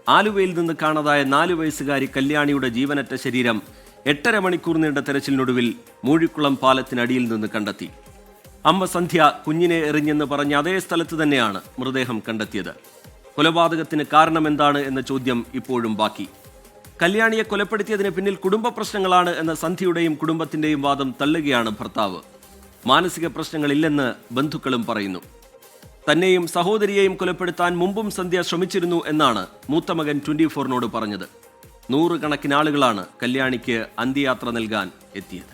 ആലുവയിൽ നിന്ന് കാണാതായ 4 വയസ്സുകാരി കല്യാണിയുടെ ജീവനറ്റ ശരീരം 8.5 മണിക്കൂർ നീണ്ട തെരച്ചിലിനൊടുവിൽ മൂഴിക്കുളം പാലത്തിനടിയിൽ നിന്ന് കണ്ടെത്തി. അമ്മ സന്ധ്യ കുഞ്ഞിനെ എറിഞ്ഞെന്ന് പറഞ്ഞ അതേ സ്ഥലത്ത് തന്നെയാണ് മൃതദേഹം കണ്ടെത്തിയത്. കൊലപാതകത്തിന് കാരണമെന്താണ് എന്ന ചോദ്യം ഇപ്പോഴും ബാക്കി. കല്യാണിയെ കൊലപ്പെടുത്തിയതിന് പിന്നിൽ കുടുംബ പ്രശ്നങ്ങളാണ് എന്ന സന്ധ്യയുടെയും കുടുംബത്തിന്റെയും വാദം തള്ളുകയാണ് ഭർത്താവ്. മാനസിക പ്രശ്നങ്ങളില്ലെന്ന് ബന്ധുക്കളും പറയുന്നു. തന്നെയും സഹോദരിയെയും കൊലപ്പെടുത്താൻ മുമ്പും സന്ധ്യ ശ്രമിച്ചിരുന്നു എന്നാണ് മൂത്ത മകൻ 24-നോട് പറഞ്ഞത്. 100 കണക്കിന് ആളുകളാണ് കല്യാണിക്ക് അന്ത്യയാത്ര നൽകാൻ എത്തിയത്.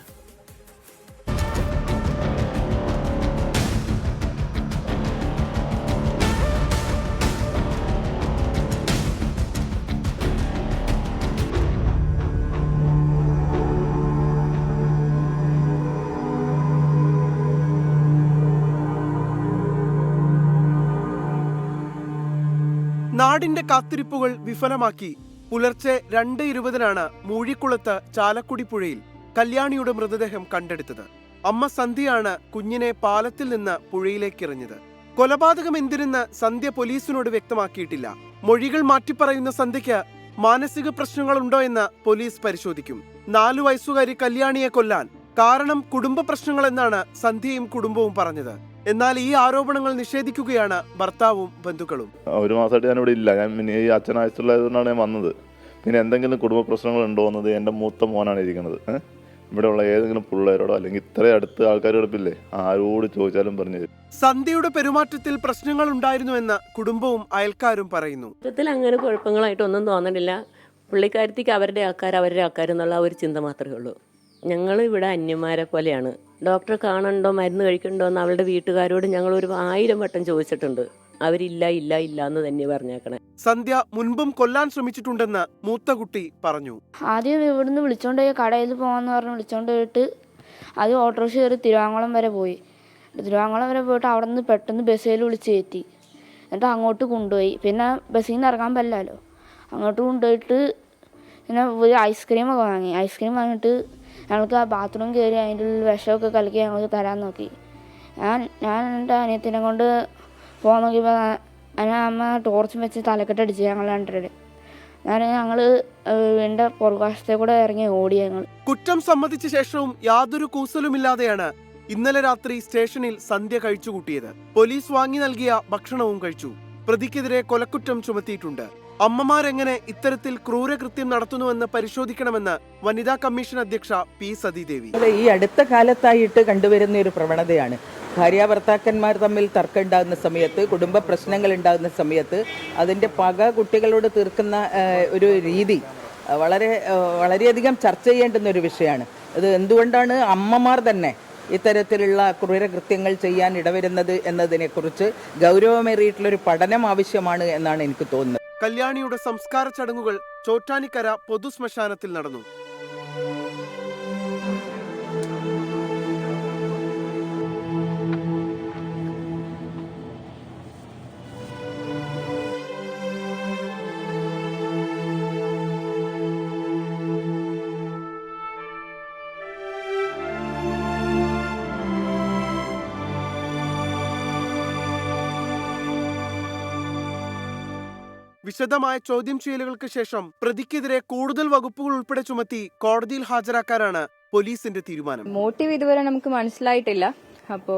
നാടിന്റെ കാത്തിരിപ്പുകൾ വിഫലമാക്കി പുലർച്ചെ 2:20 മൂഴിക്കുളത്ത് ചാലക്കുടി പുഴയിൽ കല്യാണിയുടെ മൃതദേഹം കണ്ടെടുത്തത്. അമ്മ സന്ധ്യയാണ് കുഞ്ഞിനെ പാലത്തിൽ നിന്ന് പുഴയിലേക്ക് എറിഞ്ഞത്. കൊലപാതകം എന്തിനെന്ന് സന്ധ്യ പോലീസിനോട് വ്യക്തമാക്കിയിട്ടില്ല. മൊഴികൾ മാറ്റിപ്പറയുന്ന സന്ധ്യയ്ക്ക് മാനസിക പ്രശ്നങ്ങളുണ്ടോ എന്ന് പോലീസ് പരിശോധിക്കും. 4 വയസ്സുകാരി കല്യാണിയെ കൊല്ലാൻ കാരണം കുടുംബ പ്രശ്നങ്ങളെന്നാണ് സന്ധ്യയും കുടുംബവും പറഞ്ഞത്. എന്നാൽ ഈ ആരോപണങ്ങൾ നിഷേധിക്കുകയാണ് ഭർത്താവും ബന്ധുക്കളും. 1 മാസമായിട്ട് ഞാനിവിടെ ഇല്ല. ഞാൻ ഈ അച്ഛനായതുകൊണ്ടാണ് ഞാൻ വന്നത്. പിന്നെ എന്തെങ്കിലും കുടുംബ പ്രശ്നങ്ങൾ ഉണ്ടോ എന്നത് എൻ്റെ മൂത്ത മോനാണ് ഇരിക്കുന്നത്. ഇവിടെയുള്ള ഏതെങ്കിലും പിള്ളേരോടോ അല്ലെങ്കിൽ ഇത്രയും അടുത്ത ആൾക്കാരോടൊപ്പില്ലേ ആരോട് ചോദിച്ചാലും പറഞ്ഞു തരും. സന്ധ്യയുടെ പെരുമാറ്റത്തിൽ പ്രശ്നങ്ങൾ ഉണ്ടായിരുന്നുവെന്ന് കുടുംബവും അയൽക്കാരും പറയുന്നു. അങ്ങനെ കുഴപ്പങ്ങളായിട്ടൊന്നും തോന്നണില്ല. പുള്ളിക്കാരത്തിക്ക് അവരുടെ ആൾക്കാർ എന്നുള്ള ഒരു ചിന്ത മാത്രമേ ഉള്ളൂ. ഞങ്ങൾ ഇവിടെ അന്യന്മാരെ പോലെയാണ്. ഡോക്ടറെ കാണണ്ടോ മരുന്ന് കഴിക്കണ്ടോ എന്ന് അവളുടെ വീട്ടുകാരോട് ഞങ്ങൾ 1000 വട്ടം ചോദിച്ചിട്ടുണ്ട്. അവരില്ല ഇല്ല ഇല്ല എന്ന് തന്നെ പറഞ്ഞേക്കണേ. സന്ധ്യ മുൻപും കൊല്ലാൻ ശ്രമിച്ചിട്ടുണ്ടെന്ന് മൂത്ത കുട്ടി പറഞ്ഞു. ആദ്യം ഇവിടുന്ന് വിളിച്ചോണ്ട് പോയി കടയിൽ പോകാന്ന് പറഞ്ഞ് വിളിച്ചോണ്ട് പോയിട്ട് അത് ഓട്ടോറിക്ഷ കയറി തിരുവാങ്കുളം വരെ പോയി. തിരുവാങ്കുളം വരെ പോയിട്ട് അവിടെ നിന്ന് പെട്ടെന്ന് ബസ്സിൽ വിളിച്ച് കയറ്റി. എന്നിട്ട് അങ്ങോട്ട് കൊണ്ടുപോയി. പിന്നെ ബസ്സിൽ നിന്ന് ഇറങ്ങാൻ പറ്റില്ലല്ലോ. അങ്ങോട്ട് കൊണ്ടുപോയിട്ട് പിന്നെ ഒരു ഐസ്ക്രീമൊക്കെ വാങ്ങി. ഐസ്ക്രീം വാങ്ങിയിട്ട് ഞങ്ങൾക്ക് ആ ബാത്റൂം കയറി അതിൻ്റെ വിഷമൊക്കെ കലക്കി ഞങ്ങൾക്ക് തരാൻ നോക്കി. ഞാൻ എൻ്റെ അനിയത്തിനെ കൊണ്ട് പോകാൻ നോക്കിയപ്പോൾ അമ്മ ടോർച്ചും വെച്ച് തലക്കെട്ടടിച്ച് ഞങ്ങൾ രണ്ടുപേരും. ഞങ്ങൾ എൻ്റെ പുറകുവശത്തെ കൂടെ ഇറങ്ങി ഓടി. ഞങ്ങൾ കുറ്റം സമ്മതിച്ച ശേഷവും യാതൊരു കൂസലുമില്ലാതെയാണ് ഇന്നലെ രാത്രി സ്റ്റേഷനിൽ സന്ധ്യ കഴിച്ചുകൂട്ടിയത്. പോലീസ് വാങ്ങി നൽകിയ ഭക്ഷണവും കഴിച്ചു. പ്രതിക്കെതിരെ കൊലക്കുറ്റം ചുമത്തിയിട്ടുണ്ട്. അമ്മമാരെങ്ങനെ ഇത്തരത്തിൽ ക്രൂരകൃത്യം നടത്തുന്നുവെന്ന് പരിശോധിക്കണമെന്ന് വനിതാ കമ്മീഷൻ അധ്യക്ഷ പി സതീദേവി. ഈ അടുത്ത കാലത്തായിട്ട് കണ്ടുവരുന്ന ഒരു പ്രവണതയാണ്. ഭാര്യാഭർത്താക്കന്മാർ തമ്മിൽ തർക്കം ഉണ്ടാകുന്ന സമയത്ത്, കുടുംബ പ്രശ്നങ്ങൾ ഉണ്ടാകുന്ന സമയത്ത് അതിൻ്റെ പക കുട്ടികളോട് തീർക്കുന്ന ഒരു രീതി വളരെയധികം ചർച്ച ചെയ്യേണ്ടുന്ന ഒരു വിഷയമാണ്. അത് എന്തുകൊണ്ടാണ് അമ്മമാർ തന്നെ ഇത്തരത്തിലുള്ള ക്രൂരകൃത്യങ്ങൾ ചെയ്യാൻ ഇടവരുന്നത് എന്നതിനെക്കുറിച്ച് ഗൗരവമേറിയിട്ടുള്ളൊരു പഠനം ആവശ്യമാണ് എന്നാണ് എനിക്ക് തോന്നുന്നത്. കല്യാണിയുടെ സംസ്കാര ചടങ്ങുകൾ ചോറ്റാനിക്കര പൊതുശ്മശാനത്തിൽ നടന്നു. വിശദമായ ചോദ്യം ചെയ്യലുകൾക്ക് ശേഷം പ്രതിക്കെതിരെ കൂടുതൽ വകുപ്പുകൾ ഉൾപ്പെടെ ചുമത്തി കോടതിയിൽ ഹാജരാക്കാനാണ് പോലീസിന്റെ തീരുമാനം. മോട്ടീവ് ഇതുവരെ നമുക്ക് മനസ്സിലായിട്ടില്ല. അപ്പോ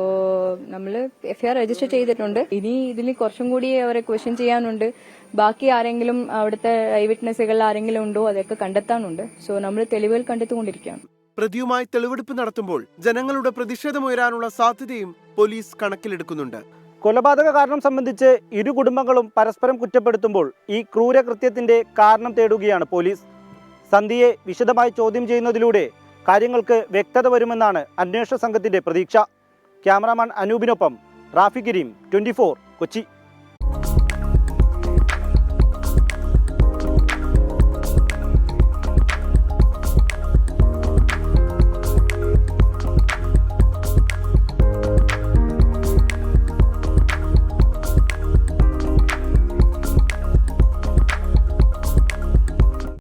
നമ്മൾ എഫ്ഐആർ രജിസ്റ്റർ ചെയ്തിട്ടുണ്ട്. ഇനി ഇതിൽ കുറച്ചും കൂടി അവരെ ക്വസ്റ്റ്യൻ ചെയ്യാനുണ്ട്. ബാക്കി ആരെങ്കിലും അവിടുത്തെ ഐ വിറ്റ്നസ്സുകൾ ആരെങ്കിലും ഉണ്ടോ അതൊക്കെ കണ്ടെത്താനുണ്ട്. സോ നമ്മൾ തെളിവുകൾ കണ്ടെത്തിക്കൊണ്ടിരിക്കുകയാണ്. പ്രതിയുമായി തെളിവെടുപ്പ് നടത്തുമ്പോൾ ജനങ്ങളുടെ പ്രതിഷേധമുയരാനുള്ള സാധ്യതയും പോലീസ് കണക്കിലെടുക്കുന്നുണ്ട്. കൊലപാതക കാരണം സംബന്ധിച്ച് ഇരു കുടുംബങ്ങളും പരസ്പരം കുറ്റപ്പെടുത്തുമ്പോൾ ഈ ക്രൂരകൃത്യത്തിന്റെ കാരണം തേടുകയാണ് പോലീസ്. സന്ധ്യയെ വിശദമായി ചോദ്യം ചെയ്യുന്നതിലൂടെ കാര്യങ്ങൾക്ക് വ്യക്തത വരുമെന്നാണ് അന്വേഷണ സംഘത്തിന്റെ പ്രതീക്ഷ. ക്യാമറാമാൻ അനൂപിനൊപ്പം റാഫി കരീം, 24 കൊച്ചി.